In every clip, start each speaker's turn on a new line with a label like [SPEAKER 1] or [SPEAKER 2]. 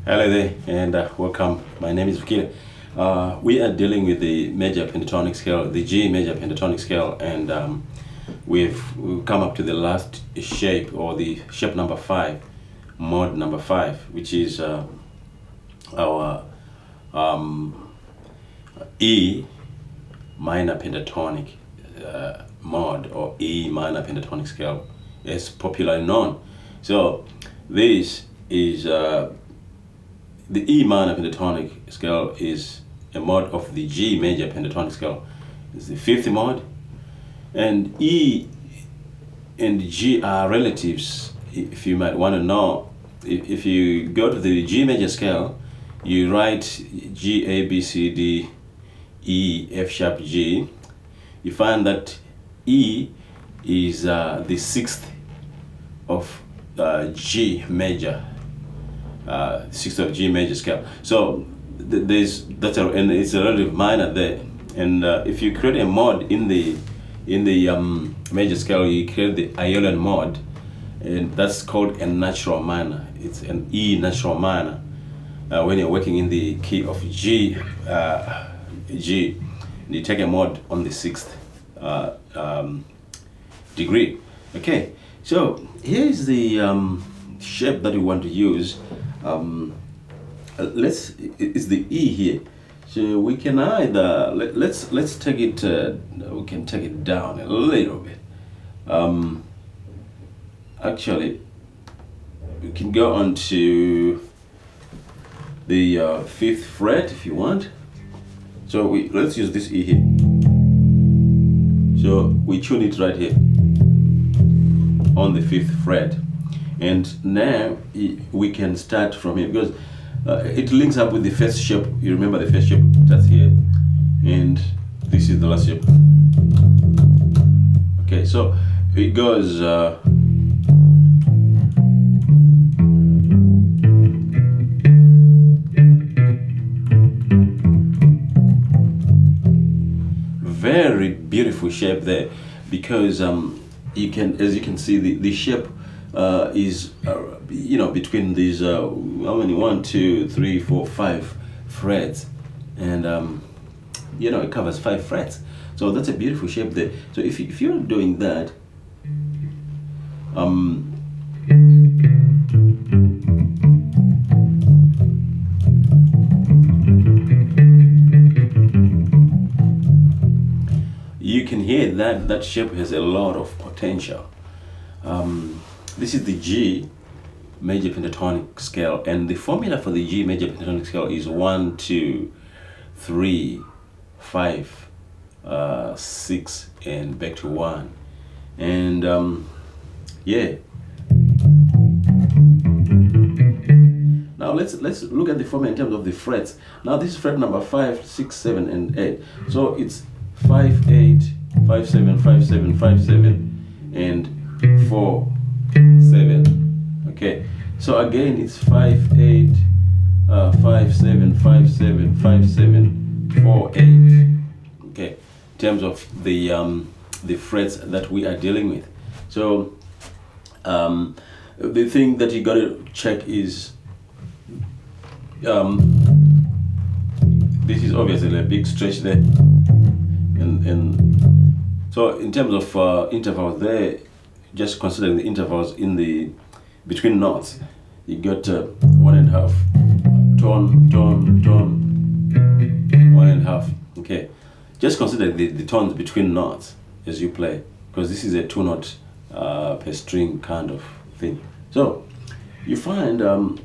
[SPEAKER 1] Hello there, and welcome. My name is Vikile. We are dealing with the major pentatonic scale, the G major pentatonic scale, and we've come up to the last shape, or the shape number 5, mode number 5, which is our E minor pentatonic mode, or E minor pentatonic scale, as popularly known. So this is the E minor pentatonic scale is a mode of the G major pentatonic scale. It's the 5th mode, and E and G are relatives. If you might want to know, if you go to the G major scale, you write G, A, B, C, D, E, F sharp, G. You find that E is the 6th of G major. 6th of G major scale. So and it's a relative minor there. And if you create a mode in the major scale, you create the Aeolian mode, and that's called a natural minor. It's an E natural minor when you're working in the key of G. G, and you take a mode on the 6th degree. Okay, so here's the shape that we want to use. It's the E here, so we can either let's take it. We can take it down a little bit. Actually, we can go on to the 5th fret if you want. So let's use this E here. So we tune it right here on the 5th fret. And now we can start from here, because it links up with the first shape. You remember the first shape that's here, and this is the last shape. Okay, so it goes very beautiful shape there, because you can, as you can see, the shape is between these how many, 1, 2, 3, 4, 5 frets, and it covers 5 frets. So that's a beautiful shape there. So if you're doing that, you can hear that shape has a lot of potential. This is the G major pentatonic scale, and the formula for the G major pentatonic scale is 1, 2, 3, 5, 6, and back to 1. And yeah. Now let's look at the formula in terms of the frets. Now this is fret number 5, 6, 7, and 8. So it's 5, 8, 5, 7, 5, 7, 5, 7, and 4, 7. Okay, so again it's 5, 8, 5, 7, 5, 7, 5, 7, 4, 8. Okay, in terms of the frets that we are dealing with. So the thing that you got to check is this is obviously a big stretch there, and so in terms of intervals there, just considering the intervals in the between notes, you got 1.5 tone, tone, tone, 1.5. Okay, just consider the tones between notes as you play, because this is a 2-note per string kind of thing. So you find the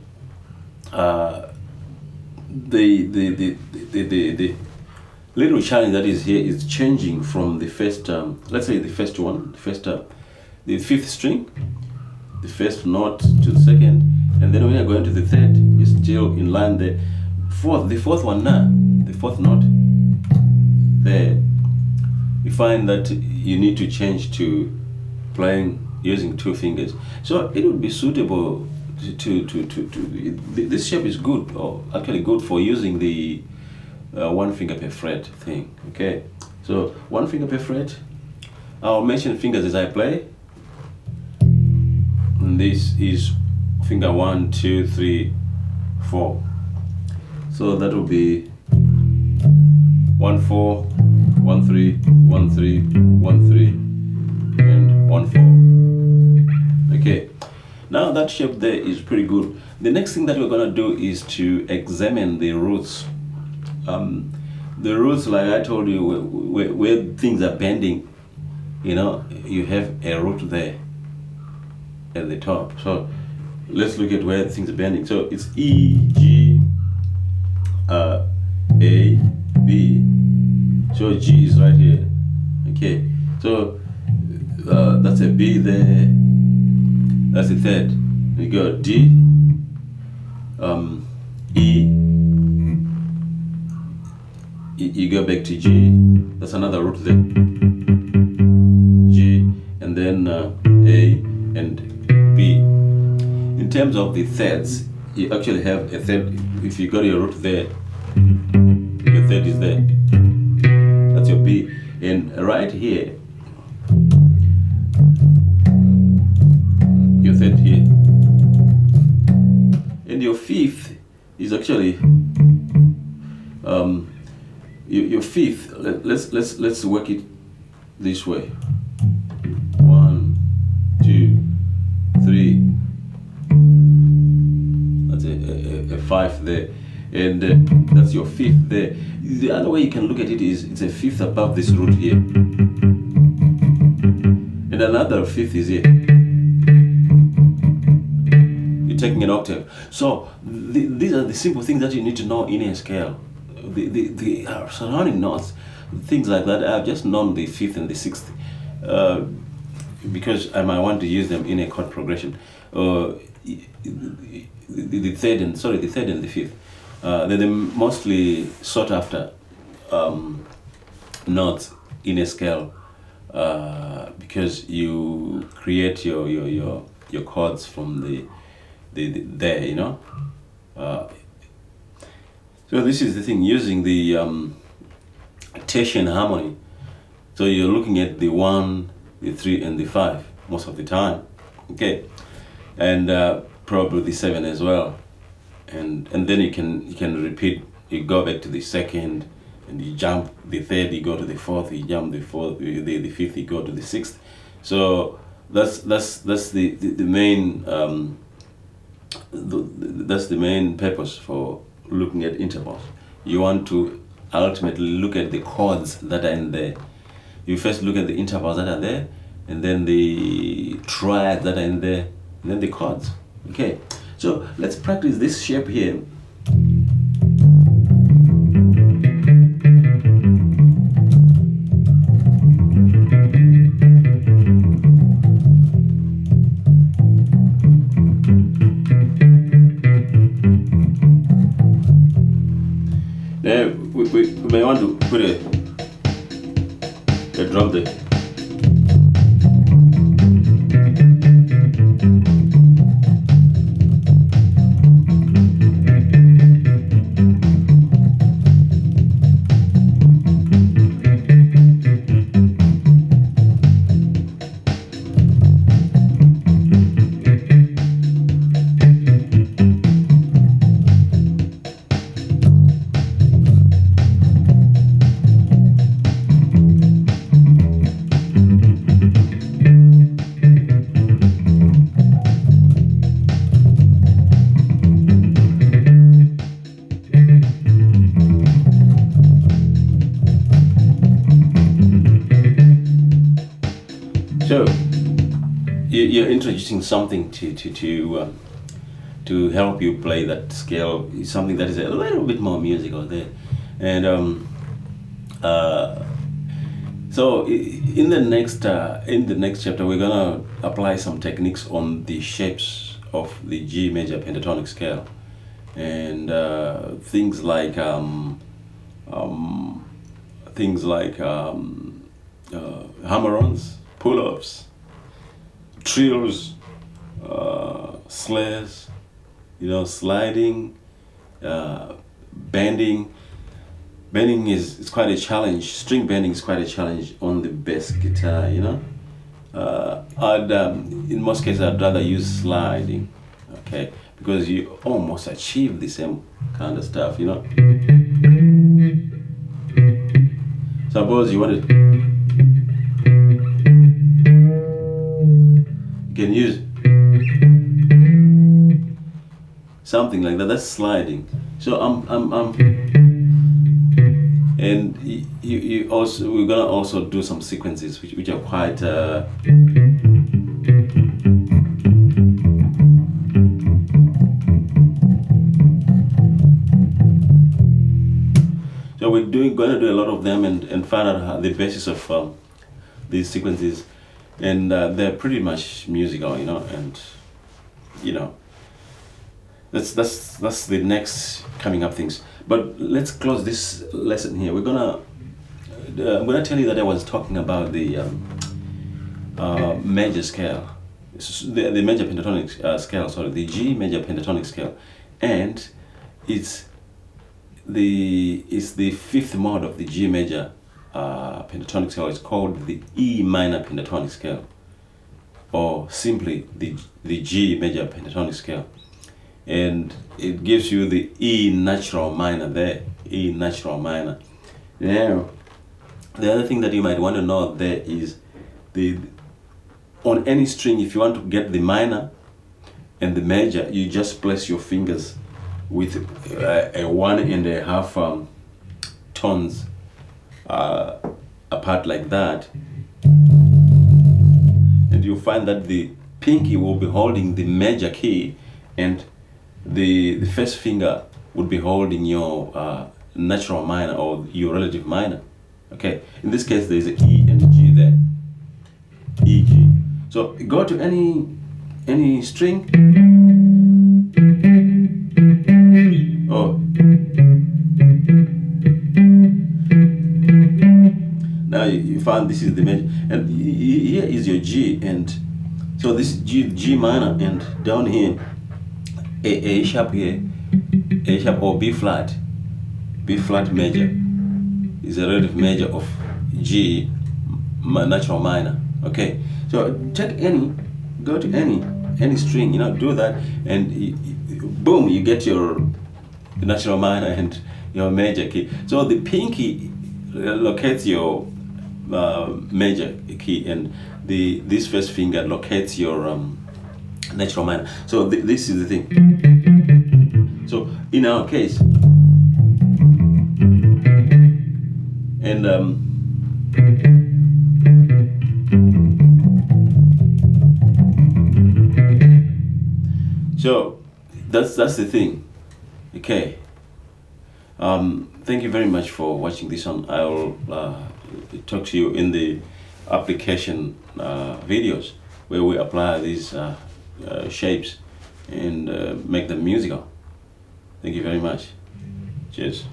[SPEAKER 1] little challenge that is here is changing from the first let's say the first one, the 5th string, the first note, to the 2nd, and then when you're going to the 3rd, you're still in line there. The 4th one now, the 4th note there, you find that you need to change to playing using 2 fingers. So it would be suitable to this shape is good, or actually good for using the 1 finger per fret thing. Okay, so 1 finger per fret. I'll mention fingers as I play. And this is finger 1, 2, 3, 4. So that will be 1 4 1 3 1 3 1 3 and 1 4. Okay, now that shape there is pretty good. The next thing that we're gonna do is to examine the roots. The roots, like I told you, where things are bending, you know, you have a root there at the top. So let's look at where things are bending. So it's E, G, A, B. So G is right here. Okay, so that's a B there. That's the third. You go D, E. You go back to G. That's another root there. G, and then A and B. In terms of the thirds, you actually have a third. If you got your root there, your third is there. That's your B. And right here, your third here. And your fifth is actually your fifth. Let's work it this way. 1 2 3. That's a 5 there, and that's your fifth there. The other way you can look at it is it's a fifth above this root here, and another fifth is here. You're taking an octave. So these are the simple things that you need to know in a scale. The surrounding notes, things like that, I've just known the fifth and the sixth because I might want to use them in a chord progression. The third and the fifth, they're the mostly sought after notes in a scale because you create your chords from the there, you know. So this is the thing, using the tertian harmony. So you're looking at the 1, the 3, and the 5 most of the time. Okay, and probably the 7 as well. And then you can repeat. You go back to the second, and you jump the third. You go to the fourth. You jump the fourth. The fifth. You go to the sixth. So that's the main that's the main purpose for looking at intervals. You want to ultimately look at the chords that are in there. You first look at the intervals that are there, and then the triads that are in there, and then the chords. Okay, so let's practice this shape here. We may want to put a drum there. So you're introducing something to help you play that scale, something that is a little bit more musical there, and so in the next chapter we're gonna apply some techniques on the shapes of the G major pentatonic scale, and things like hammer-ons, pull-ups, trills, slares, sliding, bending. Bending is quite a challenge. String bending is quite a challenge on the bass guitar, in most cases I'd rather use sliding, okay? because you almost achieve the same kind of stuff, you know. Suppose you want to, you can use something like that. That's sliding. So and you also, we're gonna also do some sequences which are quite so we're gonna do a lot of them and find out the basis of these sequences, and they're pretty much musical, you know, and you know, that's the next coming up things. But let's close this lesson here. I'm gonna tell you that I was talking about the major scale, the major pentatonic scale. Sorry, the G major pentatonic scale, and it's the fifth mode of the G major pentatonic scale. It's called the E minor pentatonic scale, or simply the G major pentatonic scale. And it gives you the E natural minor there, E natural minor. Now, the other thing that you might want to know there is on any string, if you want to get the minor and the major, you just place your fingers with a 1.5 tones apart like that, and you'll find that the pinky will be holding the major key, and the first finger would be holding your natural minor or your relative minor. Okay, in this case there is an E and a G there, E, G. So go to any string. Oh, now you find this is the major, and here is your G, and so this is G minor, and down here A sharp here, A sharp or B flat major is a relative major of G natural minor. Okay, so go to any string, you know, do that, and boom, you get your natural minor and your major key. So the pinky locates your major key, and this first finger locates your natural minor. So this is the thing. So in our case, and so that's the thing. Okay. Thank you very much for watching this one. I will talk to you in the application videos where we apply these shapes and make them musical. Thank you very much. Cheers.